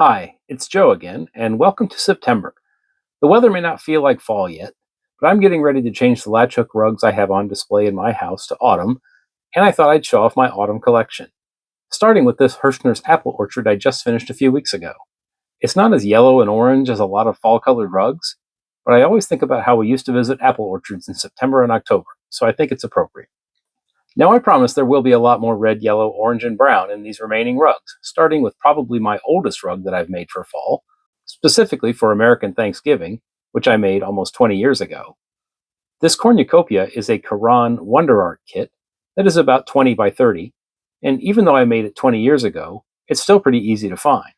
Hi, it's Joe again, and welcome to September. The weather may not feel like fall yet, but I'm getting ready to change the latch hook rugs I have on display in my house to autumn, and I thought I'd show off my autumn collection. Starting with this Hirschner's apple orchard I just finished a few weeks ago. It's not as yellow and orange as a lot of fall colored rugs, but I always think about how we used to visit apple orchards in September and October, so I think it's appropriate. Now, I promise there will be a lot more red, yellow, orange, and brown in these remaining rugs, starting with probably my oldest rug that I've made for fall, specifically for American Thanksgiving, which I made almost 20 years ago. This cornucopia is a Quran Wonder Art kit that is about 20 by 30, and even though I made it 20 years ago, it's still pretty easy to find.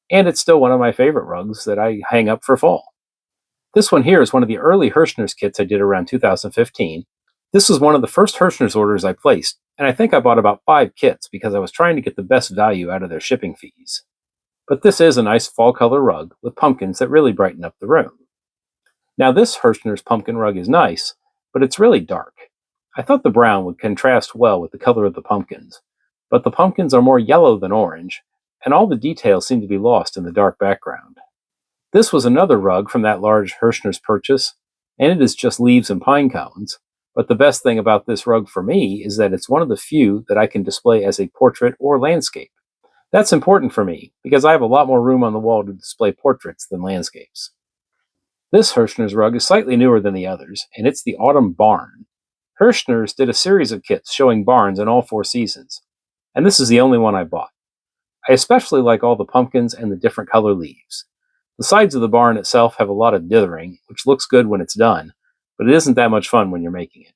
And it's still one of my favorite rugs that I hang up for fall. This one here is one of the early Hirschner's kits I did around 2015. This was one of the first Hirschner's orders I placed, and I think I bought about 5 kits because I was trying to get the best value out of their shipping fees. But this is a nice fall color rug with pumpkins that really brighten up the room. Now, this Hirschner's pumpkin rug is nice, but it's really dark. I thought the brown would contrast well with the color of the pumpkins, but the pumpkins are more yellow than orange, and all the details seem to be lost in the dark background. This was another rug from that large Hirschner's purchase, and it is just leaves and pine cones. But the best thing about this rug for me is that it's one of the few that I can display as a portrait or landscape. That's important for me because I have a lot more room on the wall to display portraits than landscapes. This Hirschner's rug is slightly newer than the others, and it's the Autumn Barn. Hirschner's did a series of kits showing barns in all 4 seasons, and this is the only one I bought. I especially like all the pumpkins and the different color leaves. The sides of the barn itself have a lot of dithering, which looks good when it's done, but it isn't that much fun when you're making it.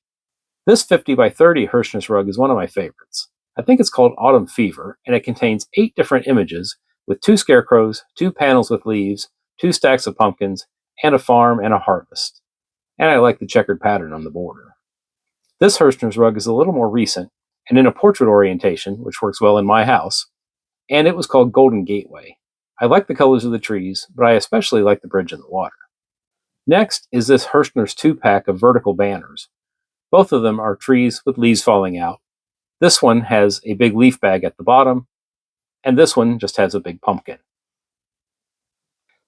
This 50 by 30 Hirschner's rug is one of my favorites. I think it's called Autumn Fever, and it contains 8 different images with 2 scarecrows, 2 panels with leaves, 2 stacks of pumpkins, and a farm and a harvest. And I like the checkered pattern on the border. This Hirschner's rug is a little more recent and in a portrait orientation, which works well in my house, and it was called Golden Gateway. I like the colors of the trees, but I especially like the bridge and the water. Next is this Hirschner's 2-pack of vertical banners. Both of them are trees with leaves falling out. This one has a big leaf bag at the bottom, and this one just has a big pumpkin.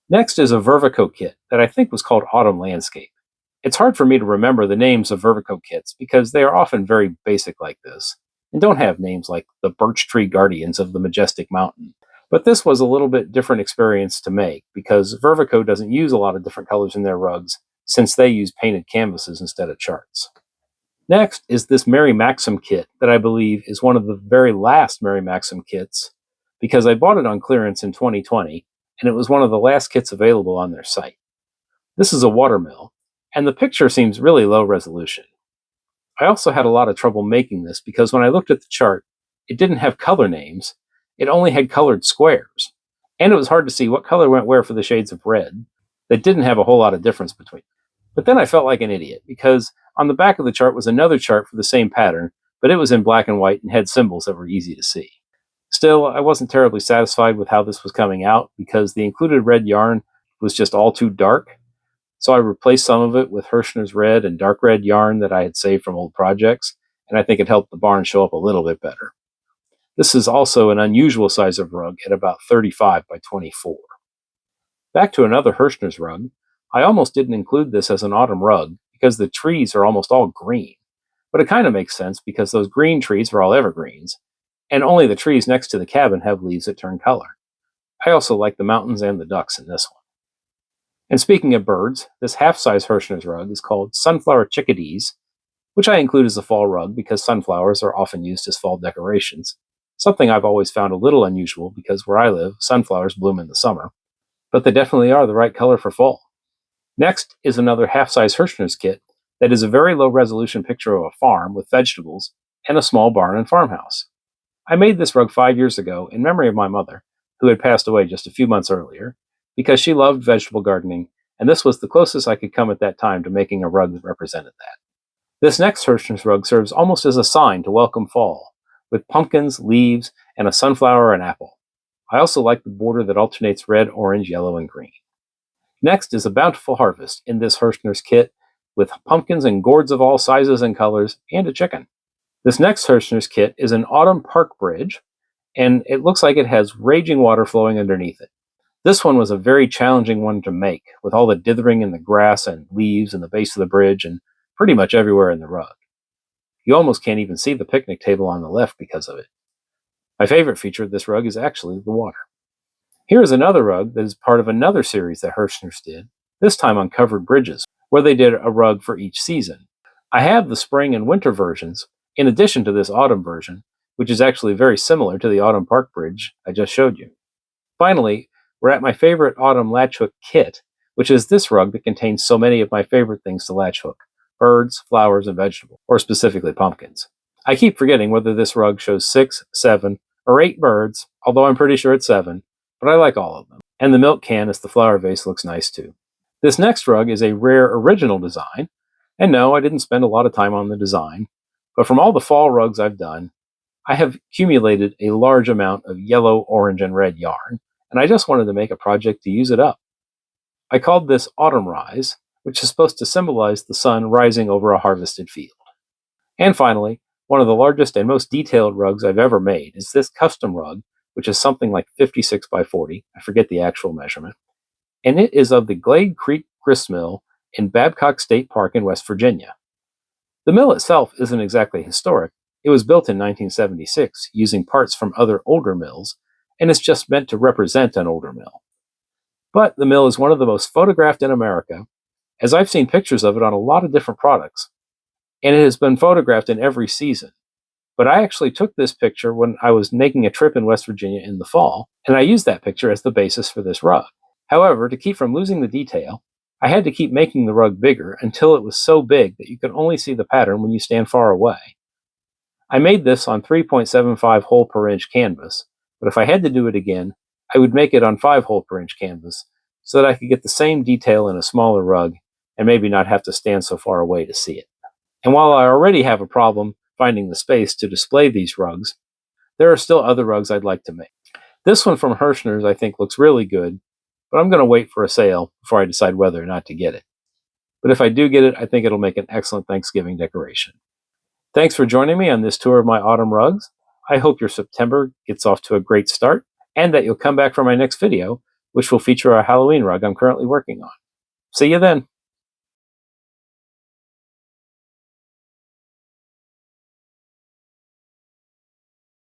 Next is a Vervico kit that I think was called Autumn Landscape. It's hard for me to remember the names of Vervico kits because they are often very basic like this, and don't have names like the Birch Tree Guardians of the Majestic Mountain. But this was a little bit different experience to make because Vervico doesn't use a lot of different colors in their rugs since they use painted canvases instead of charts. Next is this Mary Maxim kit that I believe is one of the very last Mary Maxim kits because I bought it on clearance in 2020 and it was one of the last kits available on their site. This is a watermill and the picture seems really low resolution. I also had a lot of trouble making this because when I looked at the chart, it didn't have color names. It only had colored squares, and it was hard to see what color went where for the shades of red. That didn't have a whole lot of difference between them. But then I felt like an idiot, because on the back of the chart was another chart for the same pattern, but it was in black and white and had symbols that were easy to see. Still, I wasn't terribly satisfied with how this was coming out, because the included red yarn was just all too dark, so I replaced some of it with Hirschner's red and dark red yarn that I had saved from old projects, and I think it helped the barn show up a little bit better. This is also an unusual size of rug at about 35 by 24. Back to another Hirschner's rug, I almost didn't include this as an autumn rug because the trees are almost all green. But it kind of makes sense because those green trees are all evergreens, and only the trees next to the cabin have leaves that turn color. I also like the mountains and the ducks in this one. And speaking of birds, this half-size Hirschner's rug is called Sunflower Chickadees, which I include as a fall rug because sunflowers are often used as fall decorations. Something I've always found a little unusual because where I live, sunflowers bloom in the summer, but they definitely are the right color for fall. Next is another half-size Hirschner's kit that is a very low-resolution picture of a farm with vegetables and a small barn and farmhouse. I made this rug 5 years ago in memory of my mother, who had passed away just a few months earlier, because she loved vegetable gardening, and this was the closest I could come at that time to making a rug that represented that. This next Hirschner's rug serves almost as a sign to welcome fall, with pumpkins, leaves, and a sunflower and apple. I also like the border that alternates red, orange, yellow, and green. Next is a bountiful harvest in this Hirschner's kit, with pumpkins and gourds of all sizes and colors, and a chicken. This next Hirschner's kit is an autumn park bridge, and it looks like it has raging water flowing underneath it. This one was a very challenging one to make, with all the dithering in the grass and leaves in the base of the bridge and pretty much everywhere in the rug. You almost can't even see the picnic table on the left because of it. My favorite feature of this rug is actually the water. Here is another rug that is part of another series that Hirschner's did, this time on covered bridges, where they did a rug for each season. I have the spring and winter versions, in addition to this autumn version, which is actually very similar to the Autumn Park Bridge I just showed you. Finally, we're at my favorite autumn latch hook kit, which is this rug that contains so many of my favorite things to latch hook: birds, flowers, and vegetables, or specifically pumpkins. I keep forgetting whether this rug shows 6, 7, or 8 birds, although I'm pretty sure it's 7, but I like all of them. And the milk can as the flower vase looks nice too. This next rug is a rare original design, and no, I didn't spend a lot of time on the design, but from all the fall rugs I've done, I have accumulated a large amount of yellow, orange, and red yarn, and I just wanted to make a project to use it up. I called this Autumn Rise, which is supposed to symbolize the sun rising over a harvested field. And finally, one of the largest and most detailed rugs I've ever made is this custom rug, which is something like 56 by 40, I forget the actual measurement, and it is of the Glade Creek Gristmill in Babcock State Park in West Virginia. The mill itself isn't exactly historic. It was built in 1976 using parts from other older mills, and it's just meant to represent an older mill. But the mill is one of the most photographed in America, as I've seen pictures of it on a lot of different products, and it has been photographed in every season. But I actually took this picture when I was making a trip in West Virginia in the fall, and I used that picture as the basis for this rug. However, to keep from losing the detail, I had to keep making the rug bigger until it was so big that you could only see the pattern when you stand far away. I made this on 3.75 hole per inch canvas, but if I had to do it again, I would make it on 5 hole per inch canvas so that I could get the same detail in a smaller rug and maybe not have to stand so far away to see it. And while I already have a problem finding the space to display these rugs, there are still other rugs I'd like to make. This one from Hirschner's I think looks really good, but I'm going to wait for a sale before I decide whether or not to get it. But if I do get it, I think it'll make an excellent Thanksgiving decoration. Thanks for joining me on this tour of my autumn rugs. I hope your September gets off to a great start, and that you'll come back for my next video, which will feature a Halloween rug I'm currently working on. See you then!